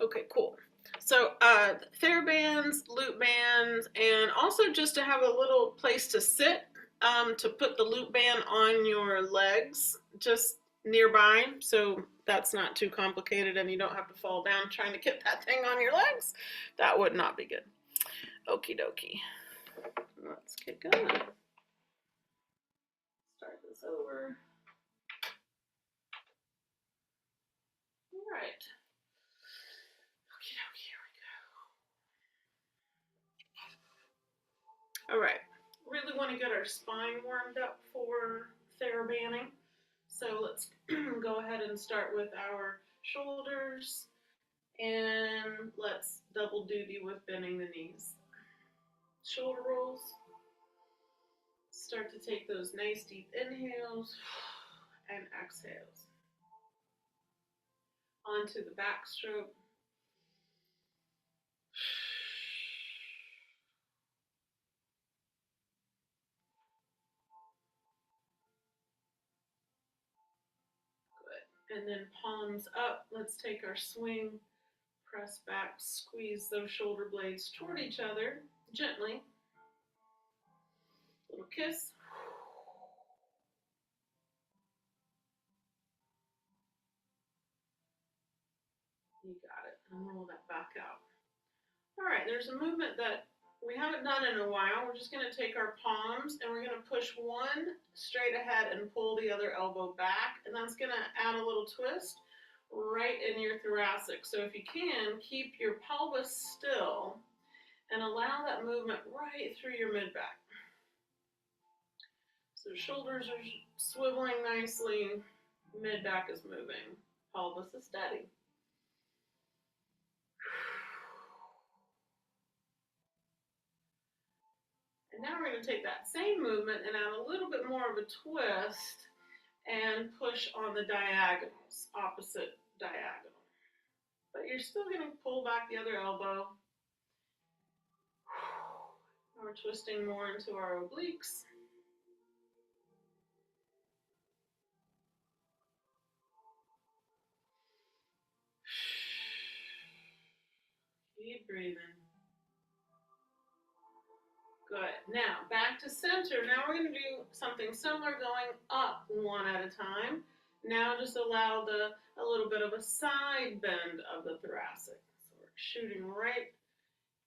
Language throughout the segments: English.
Okay, cool. So therabands, loop bands, and also just to have a little place to sit, to put the loop band on your legs just nearby, so that's not too complicated and you don't have to fall down trying to get that thing on your legs. That would not be good. Okie dokie. Let's get going. Start this over. All right. Okie dokie, here we go. All right. Really want to get our spine warmed up for therabanding. So let's go ahead and start with our shoulders, and let's double duty with bending the knees. Shoulder rolls. Start to take those nice deep inhales and exhales. Onto the backstroke. Good. And then palms up. Let's take our swing. Press back, squeeze those shoulder blades toward each other gently. Little kiss. You got it. And roll that back out. All right, there's a movement that we haven't done in a while. We're just going to take our palms and we're going to push one straight ahead and pull the other elbow back. And that's going to add a little twist right in your thoracic. So if you can, keep your pelvis still and allow that movement right through your mid-back. So shoulders are swiveling nicely, mid-back is moving, pelvis is steady. And now we're going to take that same movement and add a little bit more of a twist and push on the diagonals, opposite diagonal. But you're still going to pull back the other elbow. We're twisting more into our obliques. Keep breathing. Good. Now, back to center. Now we're going to do something similar, going up one at a time. Now just allow a little bit of a side bend of the thoracic. So we're shooting right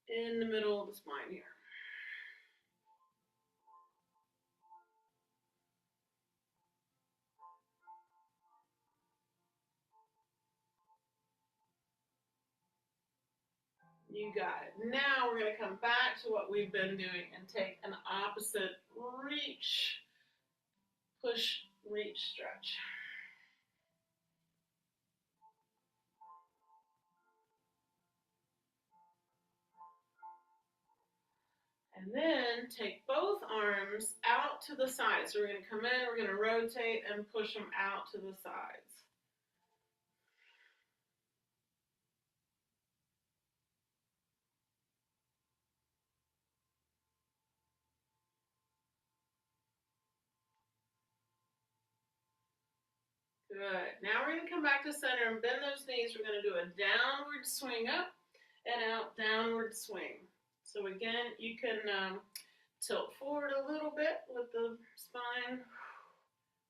in the middle of the spine here. You got it. Now we're going to come back to what we've been doing and take an opposite reach, push, reach, stretch. And then take both arms out to the sides. So we're going to come in, we're going to rotate and push them out to the sides. Good. Now we're going to come back to center and bend those knees. We're going to do a downward swing up and out, downward swing. So again, you can tilt forward a little bit with the spine,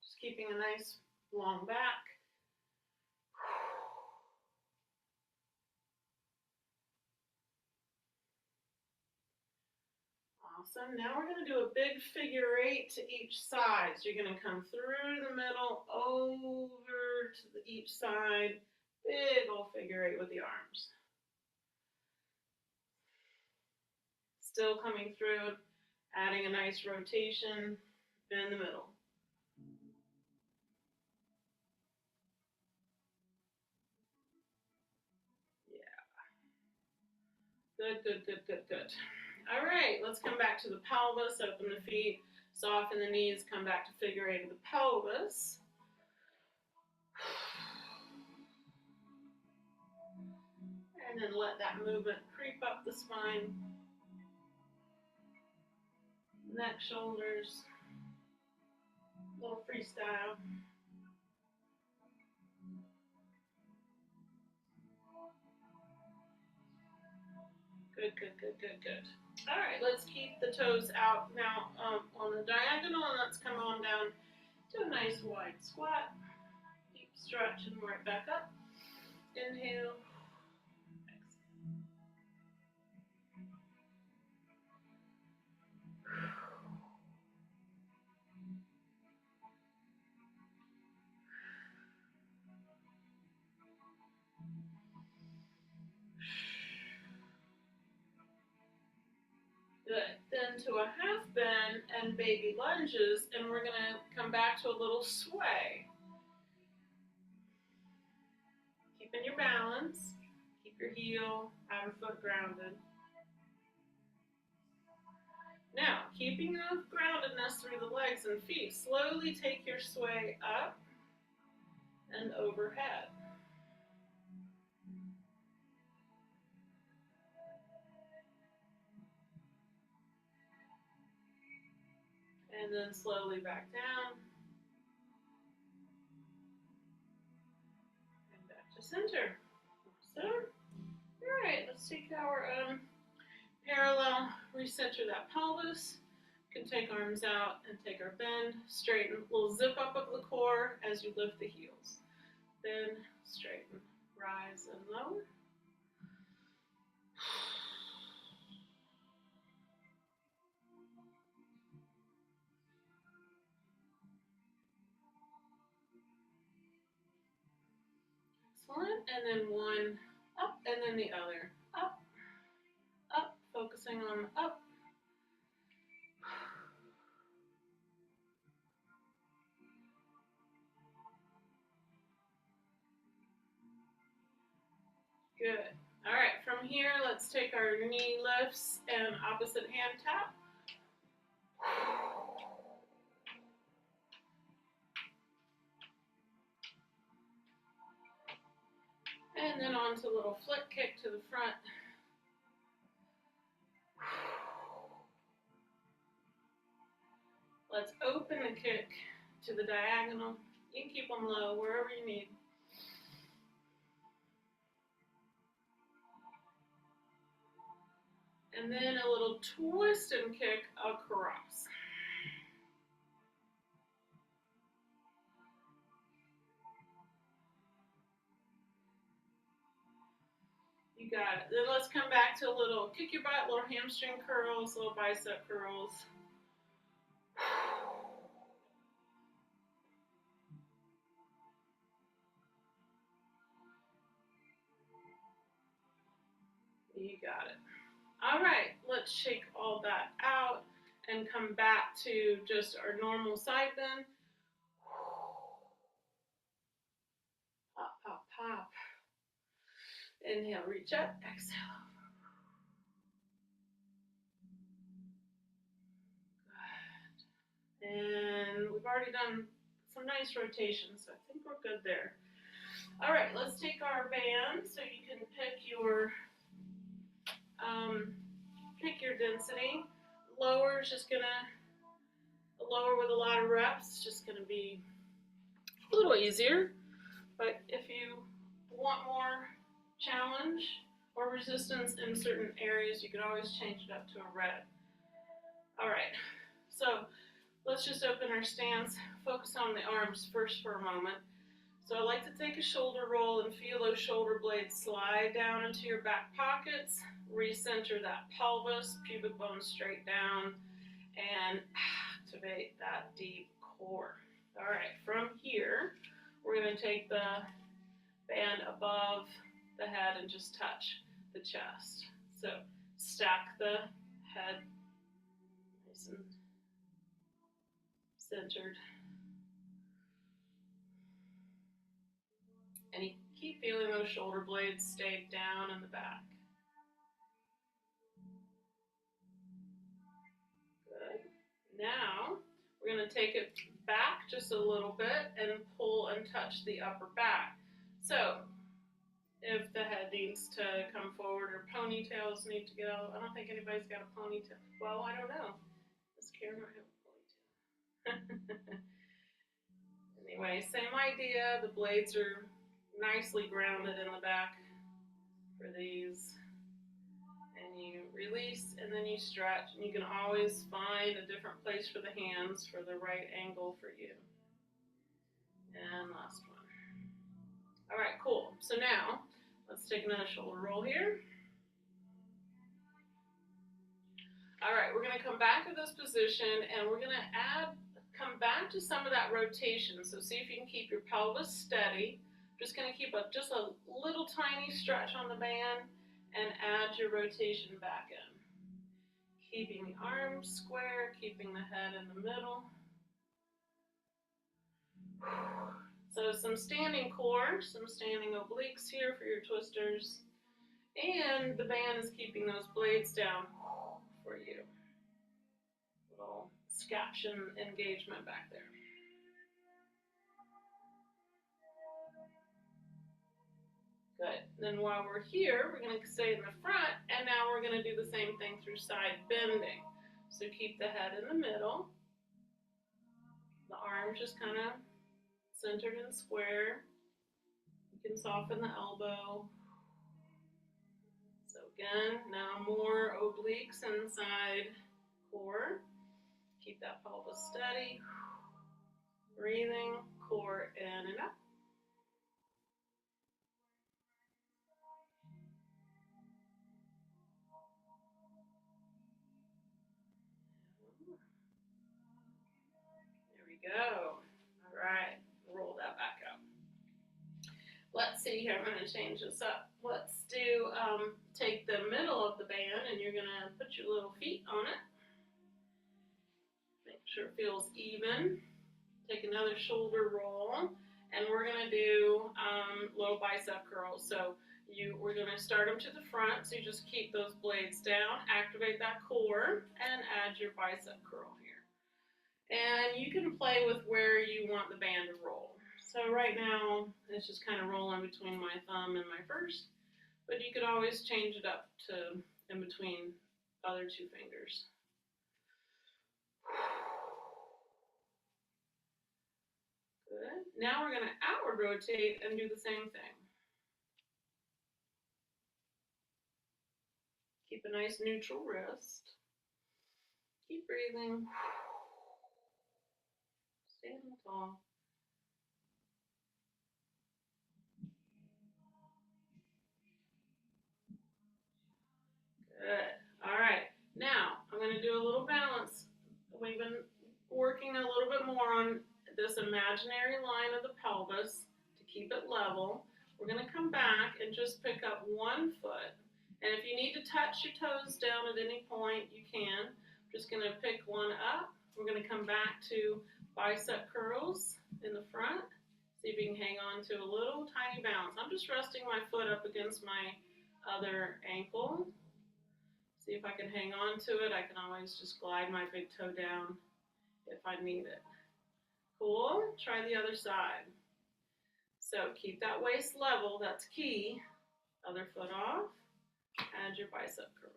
just keeping a nice long back. Awesome. Now we're going to do a big figure eight to each side. So you're going to come through the middle, over to each side, big old figure eight with the arms. Still coming through, adding a nice rotation in the middle. Yeah. Good, good, good, good, good. All right, let's come back to the pelvis, open the feet, soften the knees, come back to figure eight of the pelvis. And then let that movement creep up the spine, neck, shoulders, little freestyle. Good, good, good, good, good. All right, let's keep the toes out now on the diagonal, and let's come on down to a nice wide squat. Deep stretch and right back up. Inhale. Good. Then to a half bend and baby lunges, and we're gonna come back to a little sway. Keeping your balance. Keep your heel, outer foot grounded. Now, keeping enough groundedness through the legs and feet, slowly take your sway up and overhead. And then slowly back down. And back to center. So, all right, let's take our parallel, recenter that pelvis. You can take arms out and take our bend, straighten, little zip up of the core as you lift the heels. Bend, straighten, rise and lower. Excellent, and then one up and then the other. Up, up, focusing on the up. Good. All right, from here, let's take our knee lifts and opposite hand tap. And then onto a little flick kick to the front. Let's open the kick to the diagonal. You can keep them low wherever you need. And then a little twist and kick across. You got it. Then let's come back to a little kick your butt, little hamstring curls, little bicep curls. You got it. All right, let's shake all that out and come back to just our normal side bend. Pop, pop, pop. Inhale, reach up, exhale. Good. And we've already done some nice rotations, so I think we're good there. All right, let's take our band so you can pick your density. Lower is just gonna, lower with a lot of reps, just gonna be a little easier. But if you want more challenge or resistance in certain areas, you can always change it up to a red. All right, so let's just open our stance, focus on the arms first for a moment. So I like to take a shoulder roll and feel those shoulder blades slide down into your back pockets, recenter that pelvis, pubic bone straight down, and activate that deep core. All right, from here, we're going to take the band above the head and just touch the chest. So stack the head nice and centered. And you keep feeling those shoulder blades stay down in the back. Good. Now, we're going to take it back just a little bit and pull and touch the upper back. So, if the head needs to come forward or ponytails need to go, I don't think anybody's got a ponytail. Well, I don't know. Does Karen have a ponytail? Anyway, same idea. The blades are nicely grounded in the back for these. And you release, and then you stretch, and you can always find a different place for the hands for the right angle for you. And last one. All right, cool. So now, let's take another shoulder roll here. All right, we're gonna come back to this position, and we're gonna come back to some of that rotation. So see if you can keep your pelvis steady. Just gonna keep just a little tiny stretch on the band, and add your rotation back in. Keeping the arms square, keeping the head in the middle. So some standing core, some standing obliques here for your twisters. And the band is keeping those blades down for you. Little scaption engagement back there. Good. Then while we're here, we're going to stay in the front, and now we're going to do the same thing through side bending. So keep the head in the middle. The arms just kind of centered and square. You can soften the elbow. So again, now more obliques inside core. Keep that pelvis steady. Breathing, core in and up. There we go. All right, roll that back up. Let's see here, I'm going to change this up. Let's do, take the middle of the band, and you're going to put your little feet on it. Make sure it feels even. Take another shoulder roll, and we're going to do little bicep curls. So we're going to start them to the front, so you just keep those blades down, activate that core, and add your bicep curl here. And you can play with where you want the band to roll. So right now, it's just kind of rolling between my thumb and my first, but you could always change it up to in between other two fingers. Good. Now we're going to outward rotate and do the same thing. Keep a nice neutral wrist. Keep breathing. Standing tall. Good. All right. Now, I'm going to do a little balance. We've been working a little bit more on this imaginary line of the pelvis to keep it level. We're going to come back and just pick up one foot. And if you need to touch your toes down at any point, you can. I'm just going to pick one up. We're going to come back to bicep curls in the front. See if you can hang on to a little tiny bounce. I'm just resting my foot up against my other ankle. See if I can hang on to it. I can always just glide my big toe down if I need it. Cool. Try the other side. So keep that waist level. That's key. Other foot off. Add your bicep curls.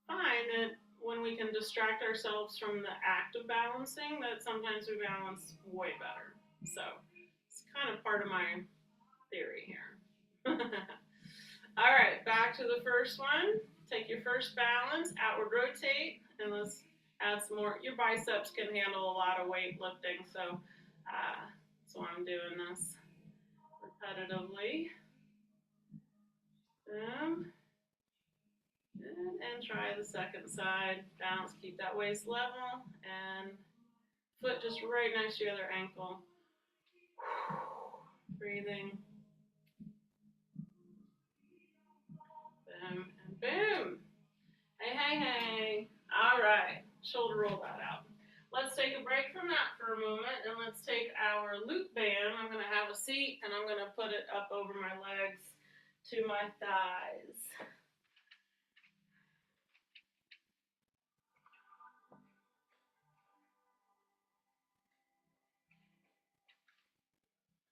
Find that when we can distract ourselves from the act of balancing, that sometimes we balance way better. So it's kind of part of my theory here. All right, back to the first one. Take your first balance, outward rotate, and let's add some more. Your biceps can handle a lot of weight lifting, so that's why I'm doing this repetitively. And try the second side. Balance, keep that waist level, and foot just right next to your other ankle. Breathing. Boom and boom. Hey, hey, hey. All right, shoulder roll that out. Let's take a break from that for a moment, and let's take our loop band. I'm going to have a seat, and I'm going to put it up over my legs to my thighs.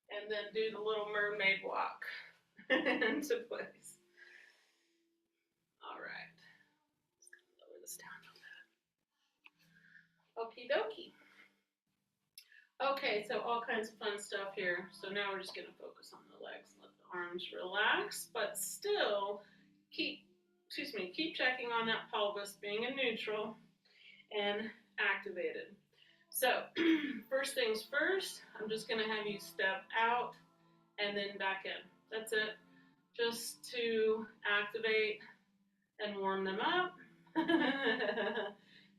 And then do the little mermaid walk into place. All right. Just gonna lower this down a little bit. Okie dokie. Okay, so all kinds of fun stuff here. So now we're just gonna focus on the legs, let the arms relax, but still keep, keep checking on that pelvis being in neutral and activated. So first things first, I'm just gonna have you step out and then back in. That's it, just to activate and warm them up.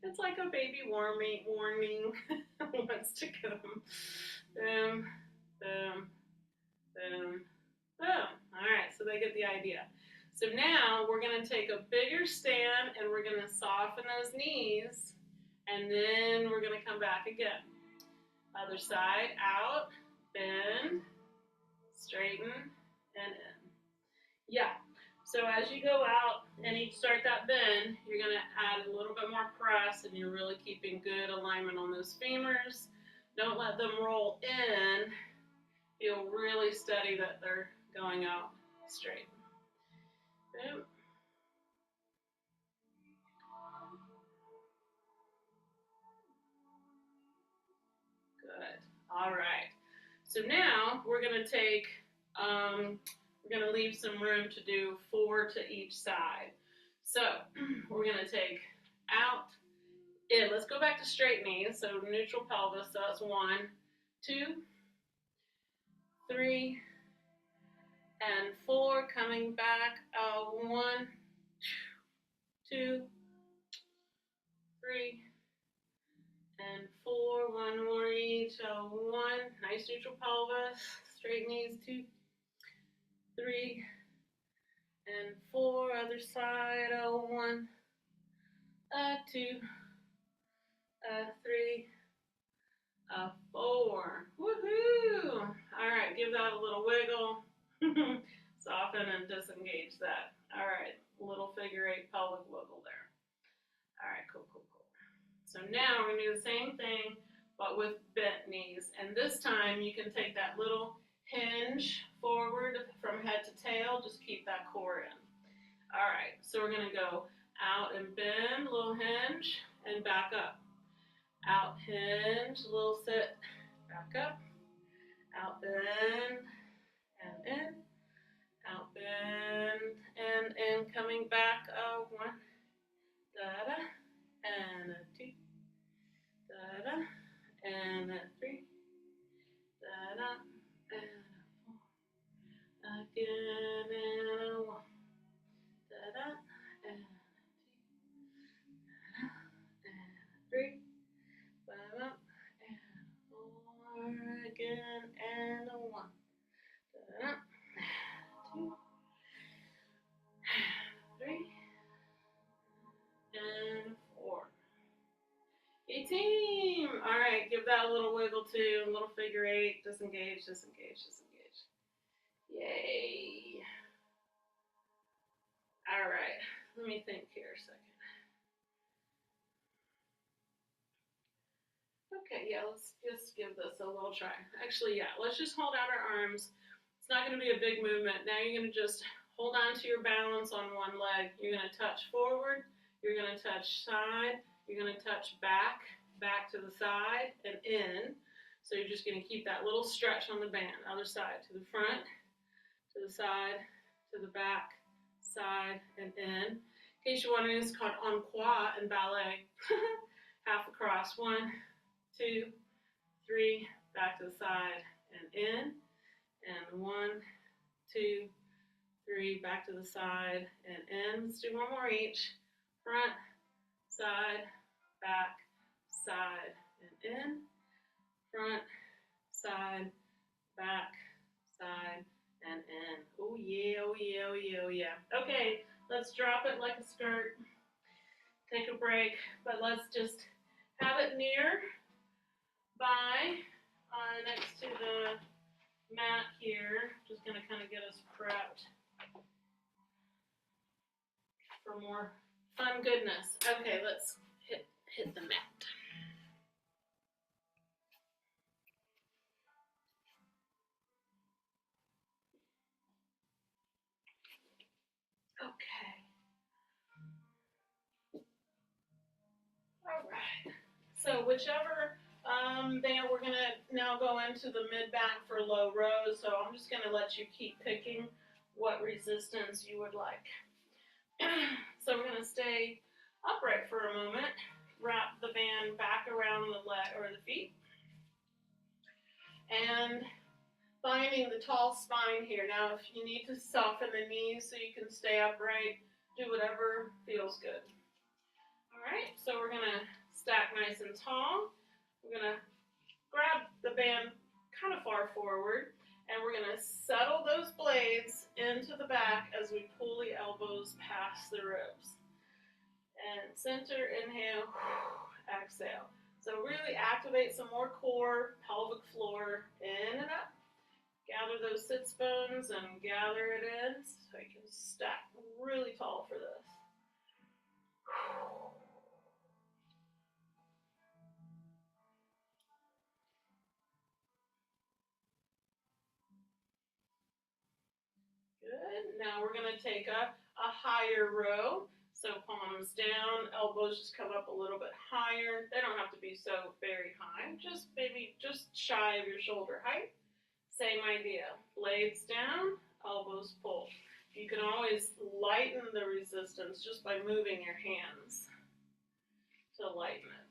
It's like a baby warming wants to come. Boom, boom, boom, boom. All right, so they get the idea. So now we're going to take a bigger stand and we're going to soften those knees, and then we're going to come back again. Other side, out, bend, straighten, and in. Yeah. So as you go out and you start that bend, you're going to add a little bit more press, and you're really keeping good alignment on those femurs. Don't let them roll in. Feel really steady that they're going out straight. Boom. Good. All right. So now we're going to take, we're going to leave some room to do 4 to each side. So we're going to take out, in. Let's go back to straight knees. So neutral pelvis. So that's 1, 2, 3, and 4. Coming back. 1, 2, 3, and 4. One more each. 1. Nice neutral pelvis. Straight knees. 2, 3, and 4. Other side. 1, 2, 3, 4. Woohoo! All right, give that a little wiggle. Soften and disengage that. All right, little figure 8 pelvic wiggle there. All right, cool, cool, cool. So now we're going to do the same thing, but with bent knees. And this time you can take that little hinge forward from head to tail. Just keep that core in. All right, so we're going to go out and bend, little hinge, and back up. Out, hinge, little sit, back up. Out, bend, and in. Out, bend, and in. Coming back. 1, da-da, and 2, da-da, and 3, da-da, and 4. Again, and 1, da-da, and 2, and 3, up, and 4. Again, and 1, da-da, 2, 3, and 4. 18. All right, give that a little wiggle too. A little figure 8. Disengage, disengage, disengage. Yay. All right, let me think here a second. Okay, yeah, let's just give this a little try. Actually, yeah, let's just hold out our arms. It's not going to be a big movement. Now you're going to just hold on to your balance on one leg. You're going to touch forward. You're going to touch side. You're going to touch back, back to the side, and in. So you're just going to keep that little stretch on the band. Other side, to the front, to the side, to the back, side, and in. In case you're wondering, it's called en croix in ballet. Half across. 1, 2, 3, back to the side, and in. And 1, 2, 3, back to the side, and in. Let's do one more each. Front, side, back, side, and in. Front, side, back, side, and in. Oh yeah, oh yeah, oh yeah, oh yeah. Okay, let's drop it like a skirt. Take a break, but let's just have it near by next to the mat here. Just gonna kind of get us prepped for more fun goodness. Okay, let's hit the mat. Okay. All right. So whichever Then we're gonna now go into the mid back for low rows. So I'm just gonna let you keep picking what resistance you would like. So we're gonna stay upright for a moment. Wrap the band back around the leg or the feet, and finding the tall spine here. Now, if you need to soften the knees so you can stay upright, do whatever feels good. All right, so we're gonna stack nice and tall. We're gonna grab the band kind of far forward, and we're gonna settle those blades into the back as we pull the elbows past the ribs. And center, inhale, exhale. So really activate some more core, pelvic floor, in and up. Gather those sits bones and gather it in so you can stack really tall for this. Good. Now we're going to take a higher row. So palms down, elbows just come up a little bit higher. They don't have to be so very high, just maybe just shy of your shoulder height. Same idea. Blades down, elbows pull. You can always lighten the resistance just by moving your hands to lighten it.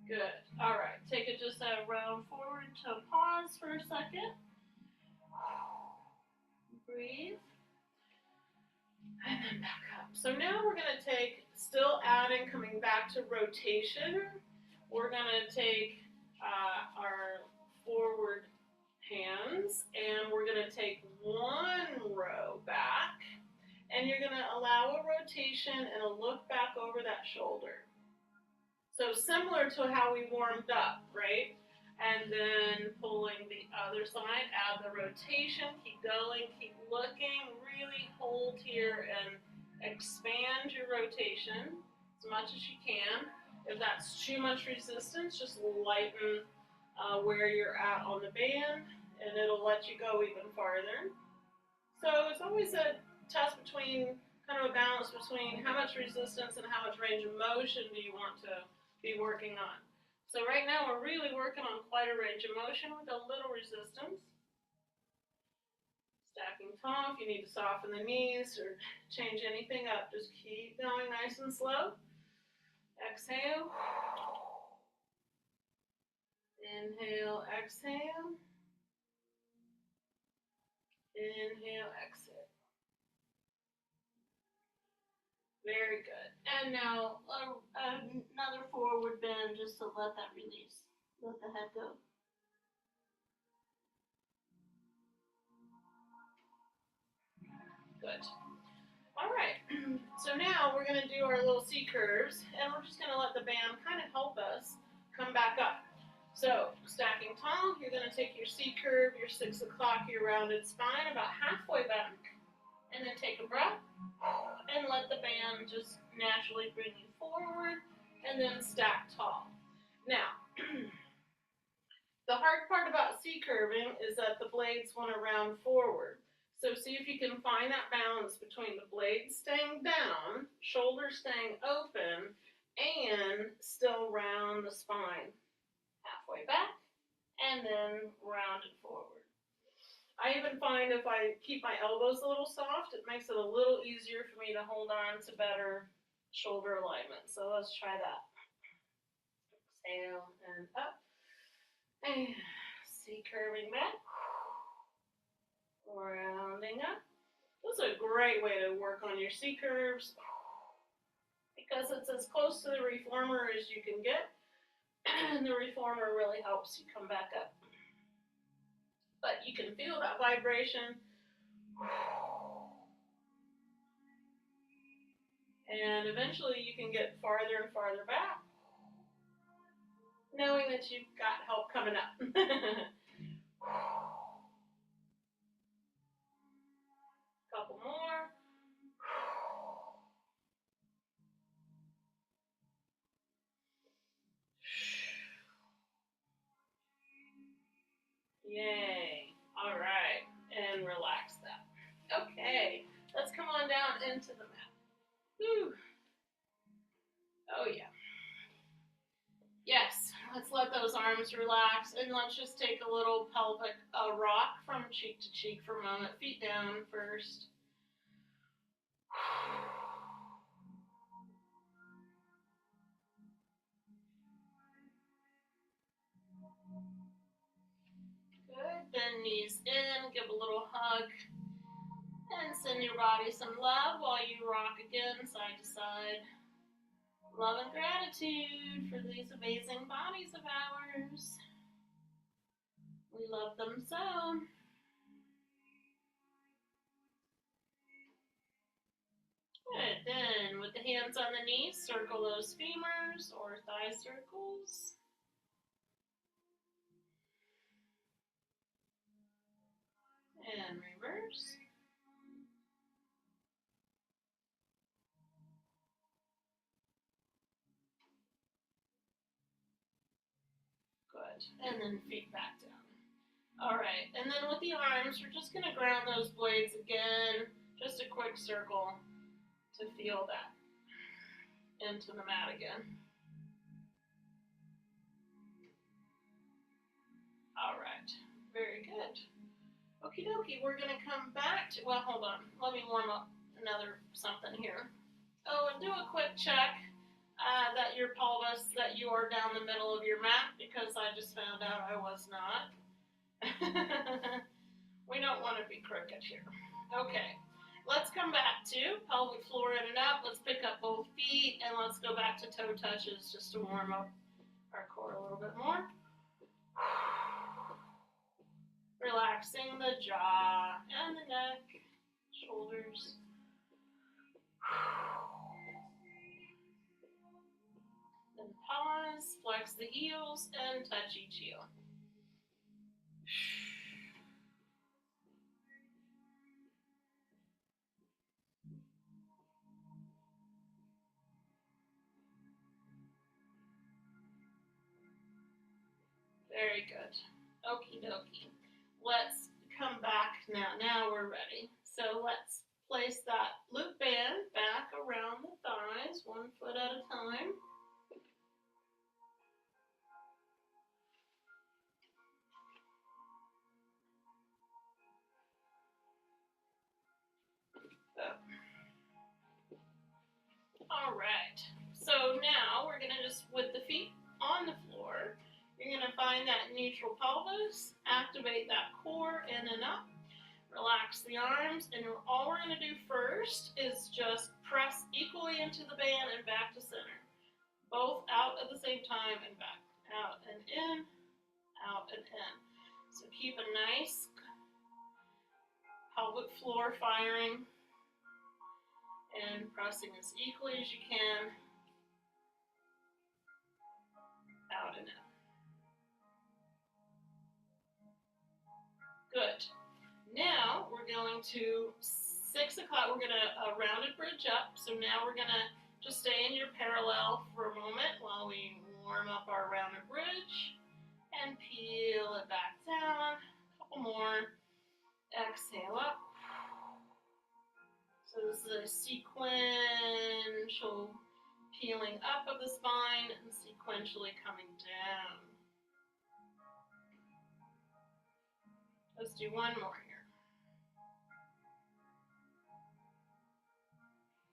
Good. All right. Take it just a round forward to pause for a second. Breathe. And then back up. So now we're going to take, still adding, coming back to rotation. We're going to take our forward hands, and we're going to take one row back, and you're going to allow a rotation and a look back over that shoulder. So similar to how we warmed up, right? And then pulling the other side, add the rotation, keep going, keep looking, really hold here and expand your rotation as much as you can. If that's too much resistance, just lighten where you're at on the band, and it'll let you go even farther. So it's always a test between, kind of a balance between how much resistance and how much range of motion do you want to be working on. So right now we're really working on quite a range of motion with a little resistance. Stacking tall. If you need to soften the knees or change anything up, just keep going nice and slow. Exhale. Inhale, exhale. Inhale, exhale. Very good. And now another forward bend just to let that release. Let the head go. Good. All right. So now we're going to do our little C curves, and we're just going to let the band kind of help us come back up. So stacking tall, you're going to take your C curve, your 6 o'clock, your rounded spine about halfway back, and then take a breath and let the band just naturally bring you forward, and then stack tall. Now, the hard part about C curving is that the blades want to round forward. So see if you can find that balance between the blades staying down, shoulders staying open, and still round the spine. Halfway back, and then round it forward. I even find if I keep my elbows a little soft, it makes it a little easier for me to hold on to better shoulder alignment. So let's try that. Exhale and up. And C curving back. Rounding up. This is a great way to work on your C curves because it's as close to the reformer as you can get, and the reformer really helps you come back up. But you can feel that vibration, and eventually you can get farther and farther back, knowing that you've got help coming up. Couple more. Yay. All right. And relax that. Okay. Let's come on down into the mat. Whew. Oh, yeah. Yes. Let's let those arms relax. And let's just take a little pelvic rock from cheek to cheek for a moment. Feet down first. Good. Bend knees in. Give a little hug. And send your body some love while you rock again side to side. Love and gratitude for these amazing bodies of ours. We love them so. Good. Then with the hands on the knees, circle those femurs or thigh circles. And reverse. Good. And then feet back down. All right. And then with the arms, we're just going to ground those blades again. Just a quick circle to feel that into the mat again. All right. Very good. Okie dokie. We're going to come back to, well, hold on. Let me warm up another something here. Oh, and do a quick check that your pelvis, that you are down the middle of your mat, because I just found out I was not. We don't want to be crooked here. Okay, let's come back to pelvic floor in and up. Let's pick up both feet and let's go back to toe touches just to warm up our core a little bit more. Relaxing the jaw and the neck, shoulders. Then pause, flex the heels, and touch each heel. Very good. Okie dokie. Let's come back now. Now we're ready. So let's place that loop band back around the thighs, 1 foot at a time. All right. So now we're going to just, with the feet on the floor, you're going to find that neutral pelvis, activate that core in and up, relax the arms, and all we're going to do first is just press equally into the band and back to center. Both out at the same time and back. Out and in, out and in. So keep a nice pelvic floor firing and pressing as equally as you can. Out and in. Good. Now we're going to 6 o'clock. We're going to rounded bridge up. So now we're going to just stay in your parallel for a moment while we warm up our rounded bridge and peel it back down. A couple more. Exhale up. So this is a sequential peeling up of the spine and sequentially coming down. Let's do one more here.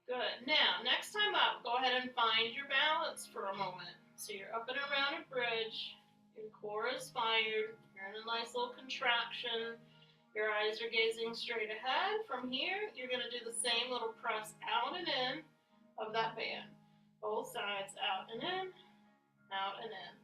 Good. Now, next time up, go ahead and find your balance for a moment. So you're up and around a bridge, your core is fired, you're in a nice little contraction, your eyes are gazing straight ahead. From here, you're going to do the same little press out and in of that band. Both sides, out and in, out and in.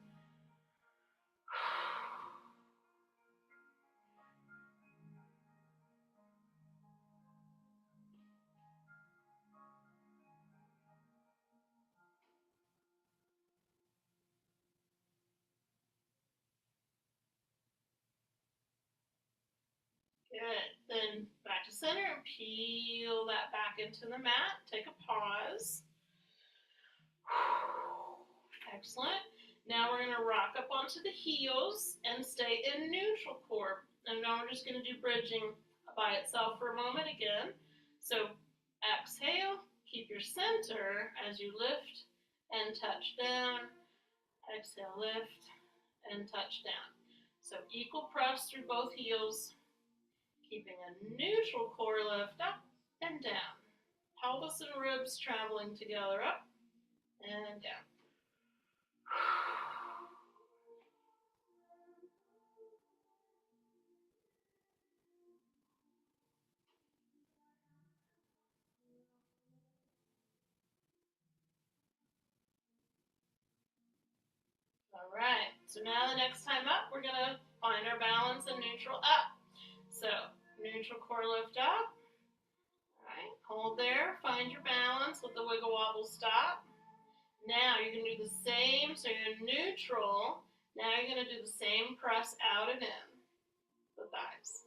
Good. Then back to center and peel that back into the mat. Take a pause. Excellent. Now we're going to rock up onto the heels and stay in neutral core. And now we're just going to do bridging by itself for a moment again. So exhale, keep your center as you lift and touch down. Exhale, lift and touch down. So equal press through both heels, keeping a neutral core lift up and down. Pelvis and ribs traveling together up and down. All right, so now the next time up, we're gonna find our balance in neutral up. So neutral core lift up. All right, hold there, find your balance, let the wiggle wobble stop. Now you're gonna do the same, so you're in neutral. Now you're gonna do the same press out and in the thighs.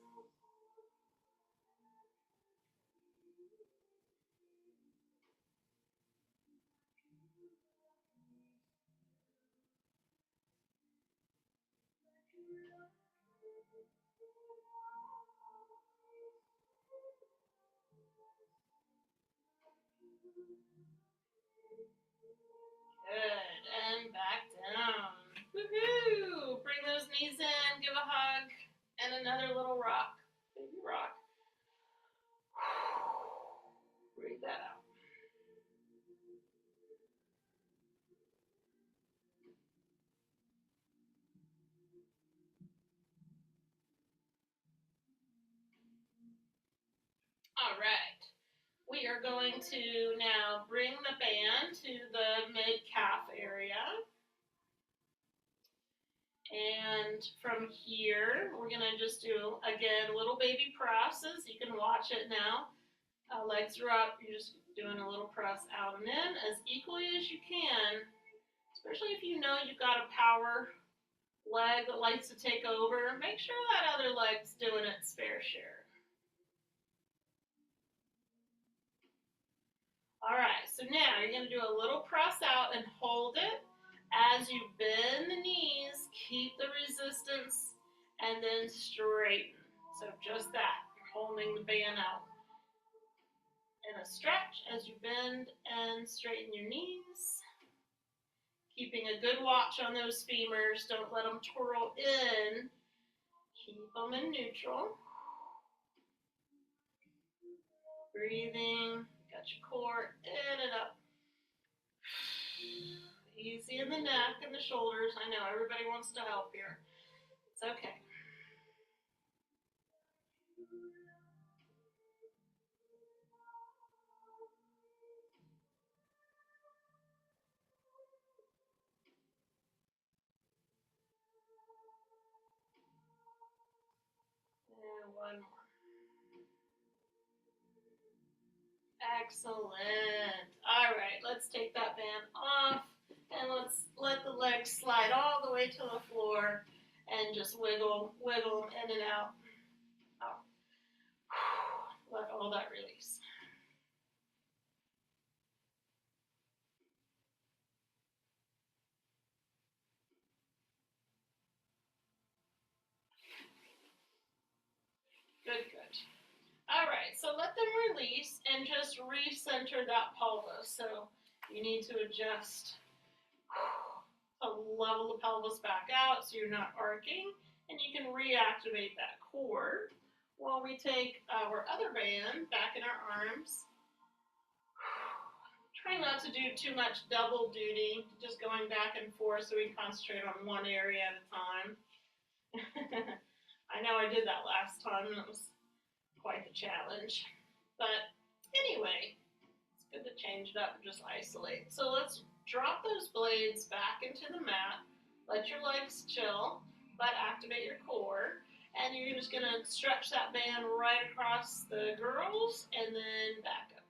Good, and back down. Woohoo! Bring those knees in, give a hug, and another little rock. Baby rock. Breathe that out. All right. We are going to now bring the band to the mid-calf area. And from here, we're going to just do, again, little baby presses. You can watch it now. Legs are up. You're just doing a little press out and in as equally as you can, especially if you know you've got a power leg that likes to take over. Make sure that other leg's doing its fair share. All right, so now you're going to do a little press out and hold it. As you bend the knees, keep the resistance and then straighten. So just that, you're holding the band out. And a stretch as you bend and straighten your knees. Keeping a good watch on those femurs. Don't let them twirl in. Keep them in neutral. Breathing. Got your core in and up. Easy in the neck and the shoulders. I know everybody wants to help here. It's okay. And one more. Excellent. All right, let's take that band off and let's let the legs slide all the way to the floor and just wiggle them in and out. Let all that release. Good, good. All right, so let them release and just recenter that pelvis. So you need to adjust to level the pelvis back out so you're not arcing, and you can reactivate that core while we take our other band back in our arms. Try not to do too much double duty, just going back and forth so we can concentrate on one area at a time. I know I did that last time and it was quite the challenge. But anyway, it's good to change it up and just isolate. So let's drop those blades back into the mat. Let your legs chill, but activate your core. And you're just going to stretch that band right across the girls and then back up.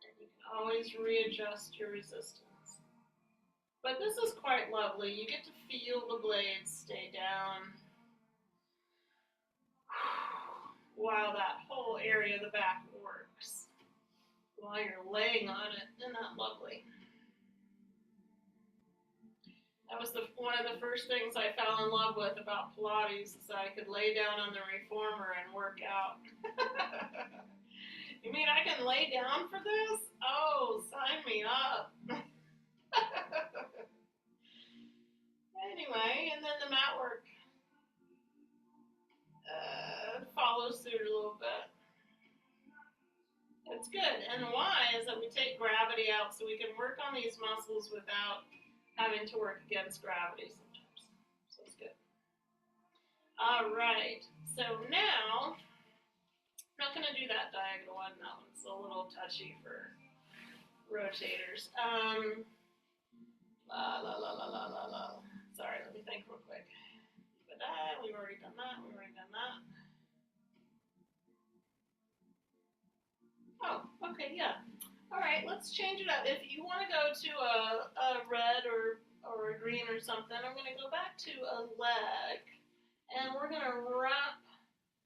And you can always readjust your resistance. But this is quite lovely. You get to feel the blades stay down while that whole area of the back works. While you're laying on it. Isn't that lovely? That was one of the first things I fell in love with about Pilates is that I could lay down on the reformer and work out. You mean I can lay down for this? Oh, sign me up. Anyway, and then the mat work follows suit a little bit. It's good. And why is that we take gravity out so we can work on these muscles without having to work against gravity sometimes. So it's good. All right. So now, I'm not going to do that diagonal one. That one's a little touchy for rotators. La la la la la la la. Sorry, let me think real quick. But we've already done that. We've already done that. Oh, okay, yeah. All right, let's change it up. If you want to go to a red or a green or something, I'm going to go back to a leg, and we're going to wrap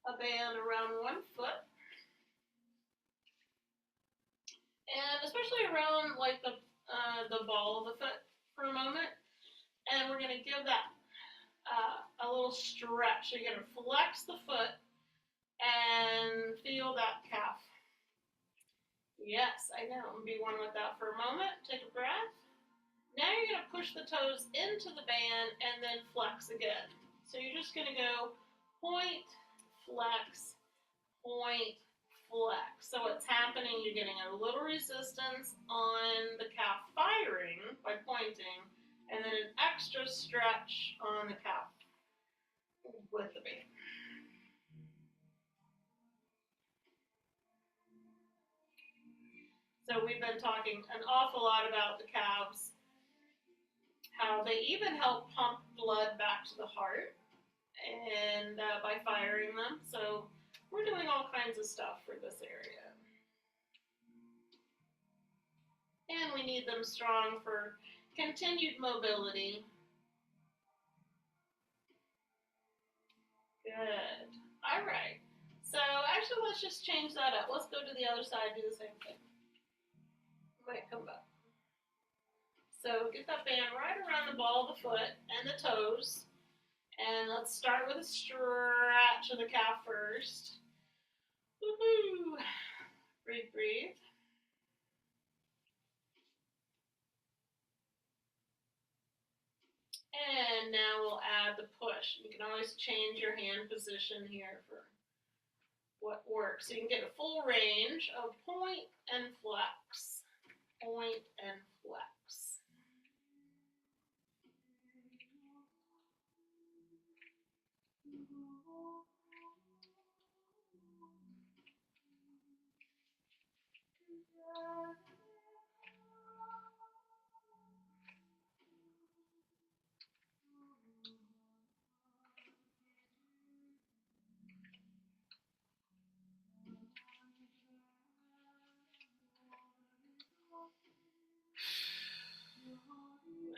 a band around one foot, and especially around like the ball of the foot for a moment, and we're going to give that a little stretch. So you're going to flex the foot and feel that calf. Yes, I know. Be one with that for a moment. Take a breath. Now you're going to push the toes into the band and then flex again. So you're just going to go point, flex, point, flex. So what's happening, you're getting a little resistance on the calf firing by pointing, and then an extra stretch on the calf with the band. So we've been talking an awful lot about the calves, how they even help pump blood back to the heart and by firing them. So we're doing all kinds of stuff for this area. And we need them strong for continued mobility. Good. All right. So actually, let's just change that up. Let's go to the other side, do the same thing. Might come back. So get that band right around the ball of the foot and the toes. And let's start with a stretch of the calf first. Woohoo! Breathe, breathe. And now we'll add the push. You can always change your hand position here for what works. So you can get a full range of point and flex. Point and flex.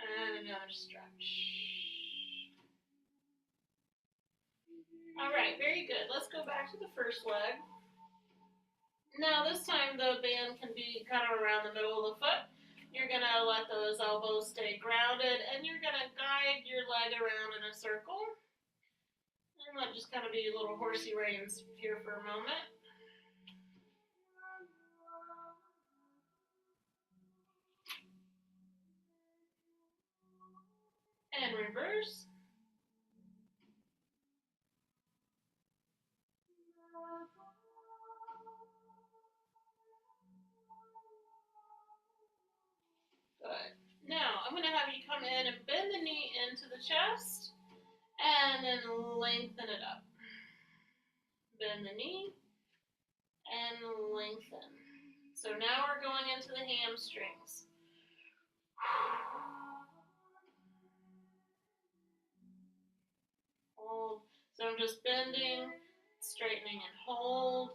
And another stretch. All right, very good. Let's go back to the first leg. Now this time the band can be kind of around the middle of the foot. You're going to let those elbows stay grounded, and you're going to guide your leg around in a circle. And let just kind of be little horsey reins here for a moment. And reverse. Good. Now, I'm going to have you come in and bend the knee into the chest, and then lengthen it up. Bend the knee, and lengthen. So now we're going into the hamstrings. Hold. So I'm just bending, straightening, and hold.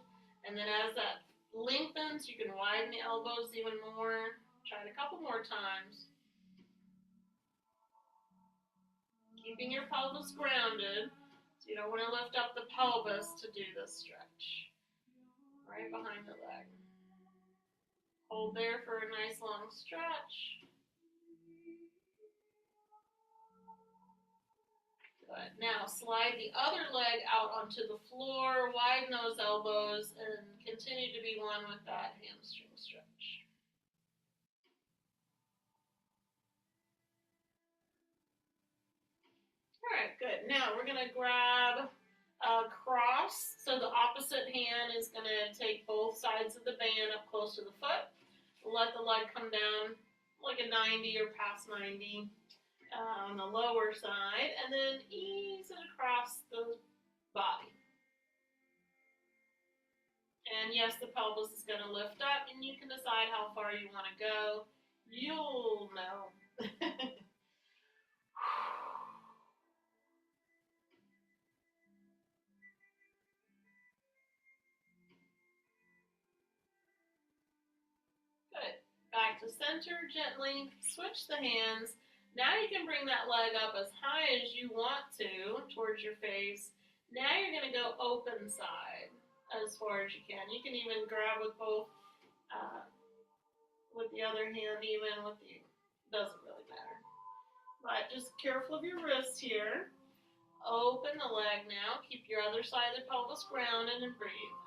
And then as that lengthens, you can widen the elbows even more. Try it a couple more times. Keeping your pelvis grounded, so you don't want to lift up the pelvis to do this stretch. Right behind the leg. Hold there for a nice long stretch. Good. Now slide the other leg out onto the floor, widen those elbows, and continue to be one with that hamstring stretch. All right, good. Now we're going to grab a cross. So the opposite hand is going to take both sides of the band up close to the foot. Let the leg come down like a 90 or past 90 on the lower side, and then ease it across the body. And yes, the pelvis is going to lift up, and you can decide how far you want to go. You'll know. Good. Back to center, gently switch the hands. Now you can bring that leg up as high as you want to towards your face. Now you're going to go open side as far as you can. You can even grab with both, with the other hand, even with the, doesn't really matter. But just careful of your wrists here. Open the leg now. Keep your other side of the pelvis grounded and breathe.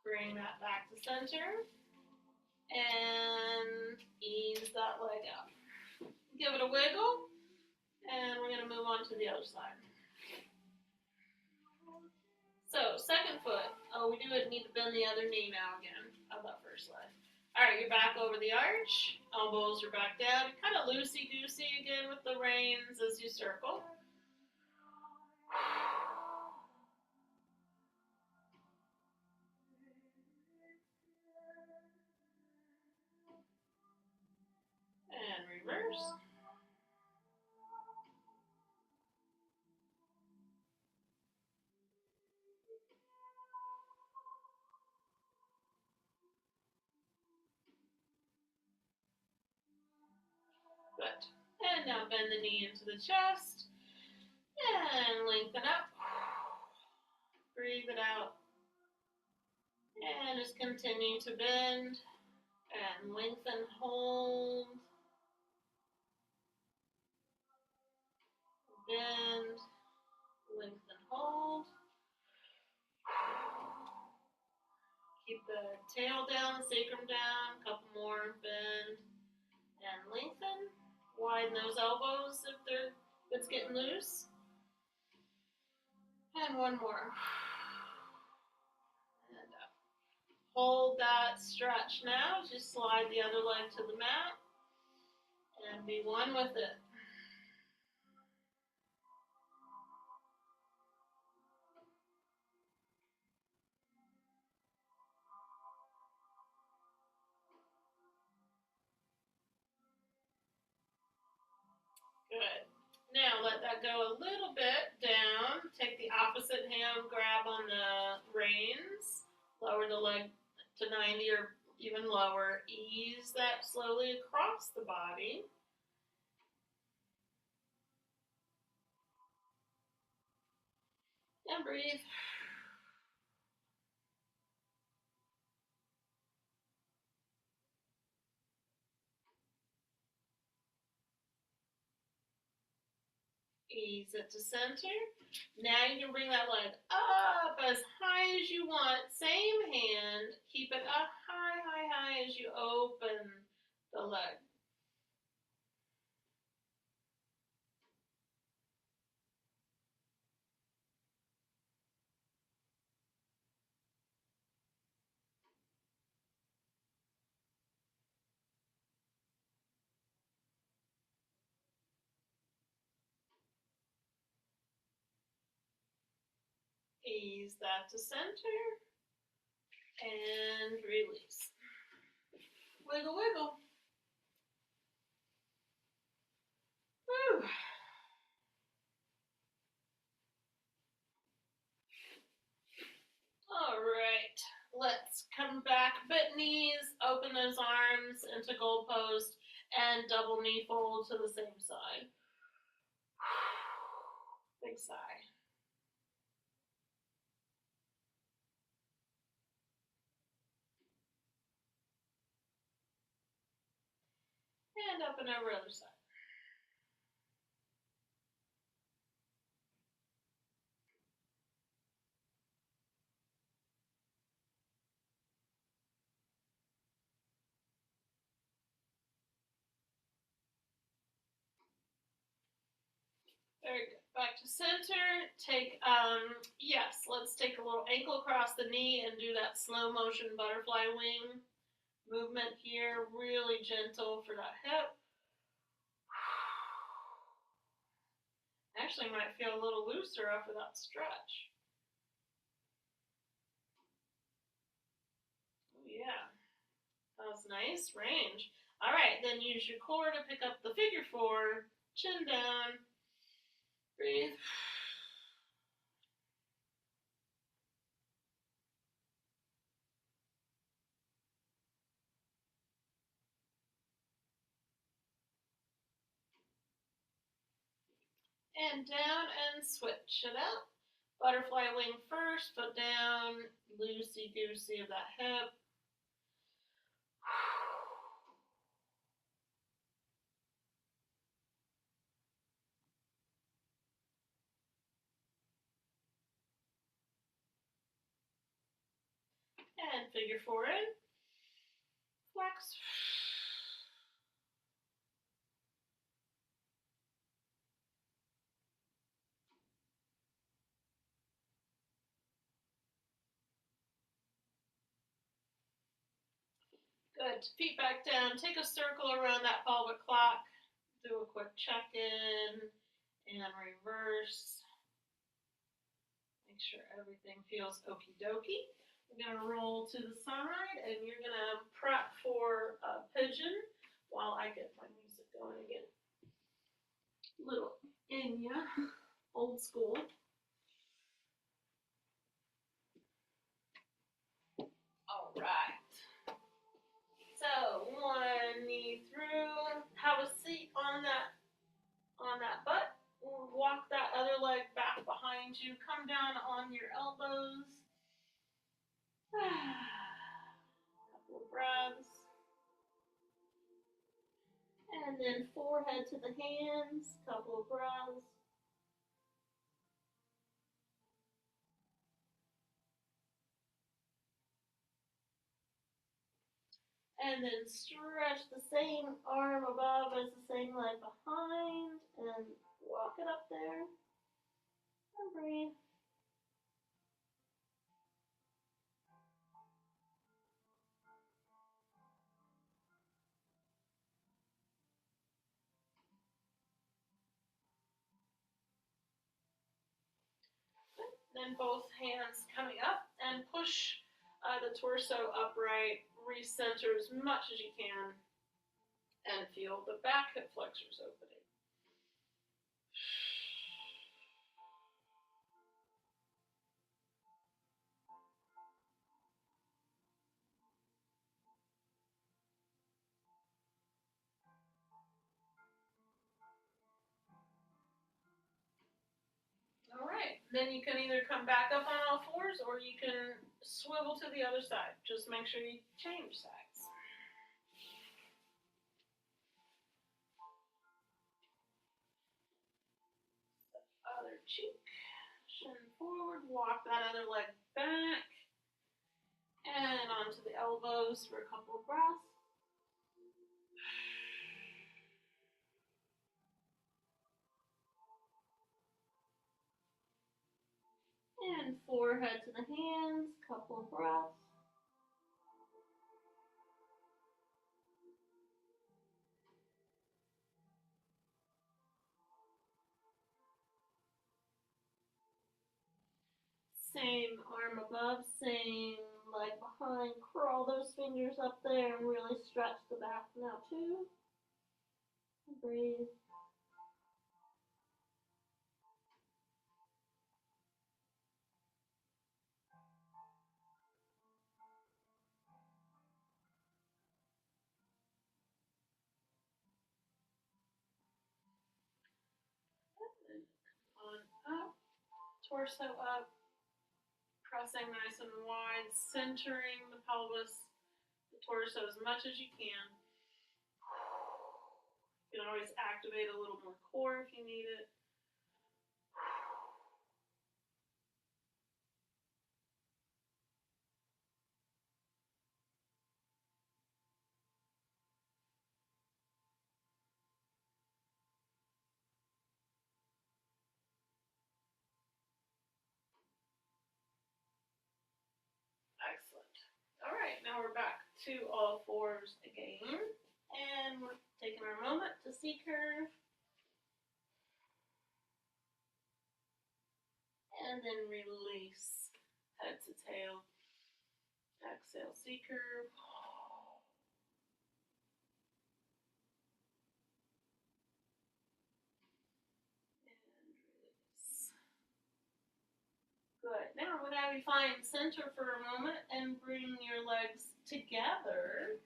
Bring that back to center and ease that leg out. Give it a wiggle, and we're going to move on to the other side. So, second foot. Oh, we do need to bend the other knee now again of that first leg. All right, you're back over the arch. Elbows are back down. Kind of loosey-goosey again with the reins as you circle. And reverse. Good. And now bend the knee into the chest. And lengthen up. Breathe it out. And just continue to bend. And lengthen, hold. Bend. Lengthen, hold. Keep the tail down, the sacrum down. A couple more. Bend. And lengthen. Widen those elbows if it's getting loose. And one more. And up. Hold that stretch now. Just slide the other leg to the mat. And be one with it. Good. Now let that go a little bit down. Take the opposite hand, grab on the reins. Lower the leg to 90 or even lower. Ease that slowly across the body. And breathe. Ease it to center. Now you can bring that leg up as high as you want. Same hand. Keep it up high, high, high as you open the leg. Ease that to center. And release. Wiggle, wiggle. Whew. All right, let's come back, bent knees, open those arms into goal post, and double knee fold to the same side. Big sigh. And up and over other side. Very good. Back to center. Take, yes, let's take a little ankle across the knee and do that slow motion butterfly wing movement here. Really gentle for that hip. Actually might feel a little looser after that stretch. Oh yeah, that was nice range. All right, then use your core to pick up the figure four, chin down, breathe. And down and switch it out. Butterfly wing first, foot down, loosey-goosey of that hip. And figure four in, flex. Good. Feet back down. Take a circle around that pelvic clock. Do a quick check-in and reverse. Make sure everything feels okie dokie. We're going to roll to the side and you're going to prep for a pigeon while I get my music going again. Little Enya, old school. All right. So one knee through. Have a seat on that butt. Walk that other leg back behind you. Come down on your elbows. Couple of breaths. And then forehead to the hands. Couple of breaths. And then stretch the same arm above as the same leg behind. And walk it up there. And breathe. Then both hands coming up and push the torso upright, recenter as much as you can, and feel the back hip flexors opening. All right, then you can either come back up on all fours or you can swivel to the other side. Just make sure you change sides. Other cheek, shin forward, walk that other leg back, and onto the elbows for a couple of breaths. And forehead to the hands, couple of breaths. Same arm above, same leg behind. Curl those fingers up there and really stretch the back now too. Breathe. On up, torso up, pressing nice and wide, centering the pelvis, the torso as much as you can. You can always activate a little more core if you need it. Excellent. All right, now we're back to all fours again. And we're taking our moment to C-curve. And then release, head to tail. Exhale, C-curve. And release. Good. Now I'm going to have you find center for a moment and bring your legs together.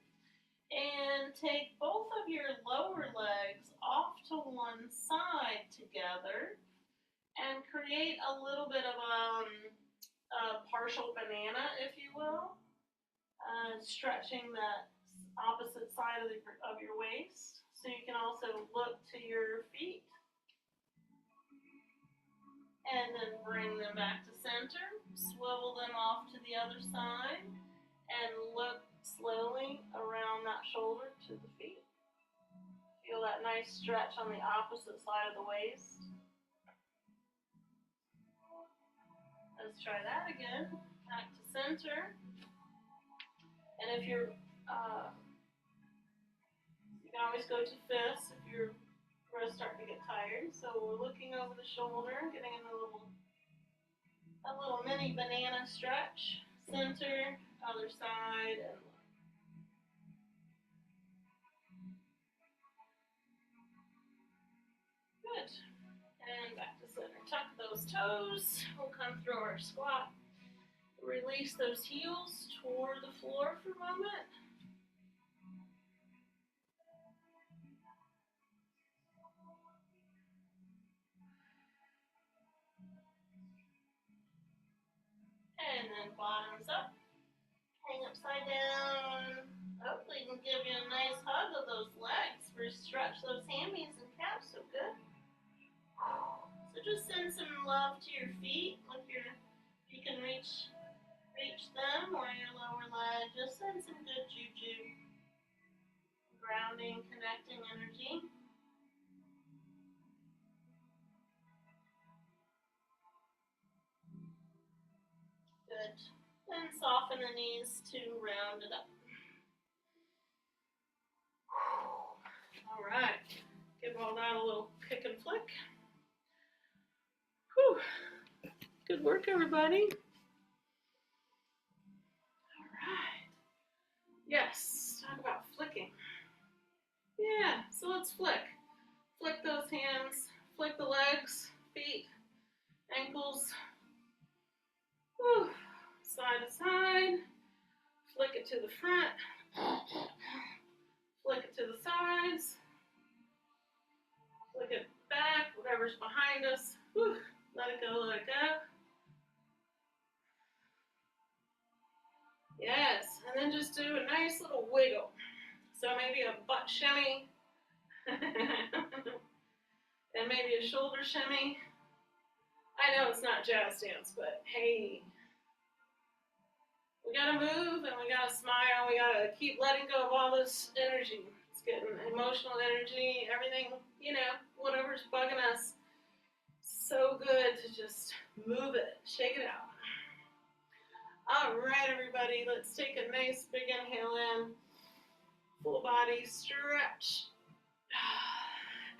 And take both of your lower legs off to one side together. And create a little bit of a partial banana, if you will, stretching that opposite side of your waist. So you can also look to your feet and then bring them back to center. Swivel them off to the other side and look slowly around that shoulder to the feet. Feel that nice stretch on the opposite side of the waist. Let's try that again. Back to center. And if you're, you can always go to fists if your wrists start to get tired. So we're looking over the shoulder, getting in a little mini banana stretch. Center, other side, and good. And back to center. Tuck those toes. We'll come through our squat. Release those heels toward the floor for a moment. And then bottoms up. Hang upside down. Hopefully can give you a nice hug of those legs. Stretch those hammies and calves so good. So just send some love to your feet. If you can reach them or your lower leg, just send some good juju. Grounding, connecting energy. Good. And soften the knees to round it up. All right. Give all that a little kick and flick. Whew. Good work, everybody. All right. Yes, talk about flicking. Yeah, so let's flick. Flick those hands, flick the legs, feet, ankles. Whew. Side to side. Flick it to the front. Flick it to the sides. Flick it back, whatever's behind us. Whew. Let it go, let it go. Yes, and then just do a nice little wiggle. So maybe a butt shimmy. And maybe a shoulder shimmy. I know it's not jazz dance, but hey. We gotta move and we gotta smile. We gotta keep letting go of all this energy. It's getting emotional energy, everything, whatever's bugging us. So good to just move it, shake it out. All right, everybody, let's take a nice big inhale in. Full body stretch.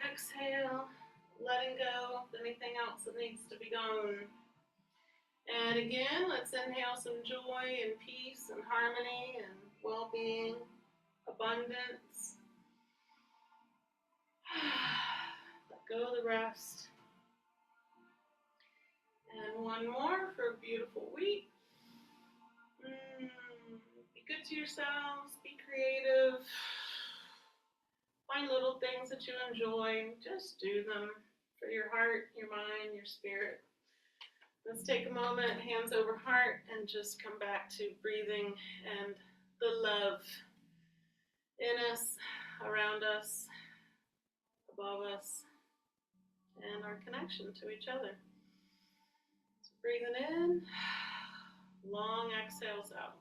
Exhale, letting go of anything else that needs to be gone. And again, let's inhale some joy and peace and harmony and well-being, abundance. Let go of the rest. And one more for a beautiful week. Be good to yourselves. Be creative. Find little things that you enjoy. Just do them for your heart, your mind, your spirit. Let's take a moment, hands over heart, and just come back to breathing and the love in us, around us, above us and our connection to each other. So breathing in, long exhales out.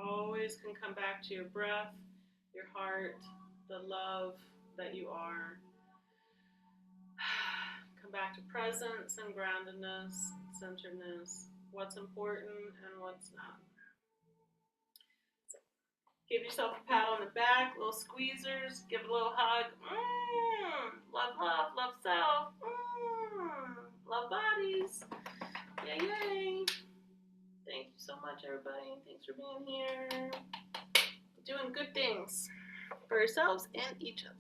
Always can come back to your breath, your heart, the love that you are. Come back to presence and groundedness, centeredness, what's important and what's not. So give yourself a pat on the back, little squeezers, give a little hug. Love, love, love self. Love bodies. Yay, yay. Thank you so much, everybody. Thanks for being here. Doing good things for yourselves and each other.